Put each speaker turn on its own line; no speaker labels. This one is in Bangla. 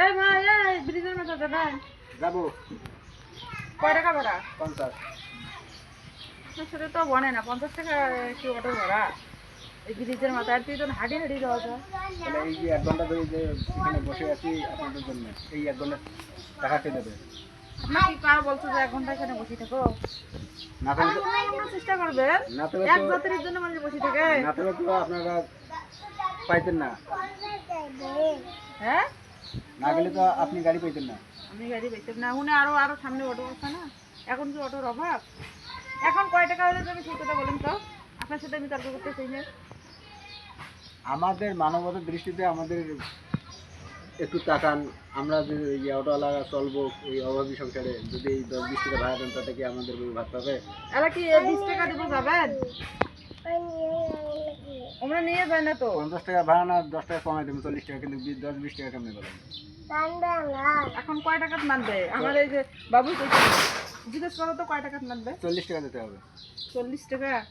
এই ভাই এই ব্রিজের মধ্যে যাবেন?
যাবো।
কয় টাকা ভাড়া?
50।
সেটা তো বনে না, 50 টাকা কি অটো ভাড়া? এই ব্রিজের মাথায় তুই তো হাঁটি হাঁটি যাওয়া যায়।
তাহলে এই যে 1 ঘন্টা ধরে যে এখানে বসে আছি আপনাদের জন্য, এই 1 ঘন্টা টাকা কে দেবে?
আপনার কি কার বলছো যে 1 ঘন্টা এখানে বসে থাকো?
না থাকলে
আপনি
তো
অন্য চেষ্টা করবেন।
না থাকলে
এক
তো
যাত্রীর জন্য মানুষ বসে থাকে।
না থাকলে তো আপনারা পাইতেন না।
হ্যাঁ,
না গেলে তো আপনি গাড়ি পাইতেন না।
আমি গাড়ি পাইতাম না। উনি আরো আরো সামনে অটো আছে না? এখন কি অটোর অভাব? এখন কয় টাকা হলে যাবে সেই কথা বলেন তো? আপনার সাথে আমি তর্ক করতে চাই না।
আমাদের মানবতার দৃষ্টিতে আমাদের একটু তাকান। আমরা যে এই অটোওয়ালা চলবো এই অভাবী সংসারে, যদি এই 10-20 টাকা ভাড়া দেন তাতে কি আমাদের বউ ভাত পাবে?
এরা কি 20 টাকা দেবো যাবেন? আমরা নিয়ে যাই না তো।
50 টাকা ভাড়া না 10 টাকা কমাই দেবেন, 40 টাকা, কিন্তু 10-20 টাকা কেমনে বলেন?
এখন কয় টাকা মানবে? আমার এই যে বাবু জিজ্ঞেস করো তো কয় টাকা মানবে?
40 টাকা দিতে হবে।
40 টাকা?
হ্যাঁ।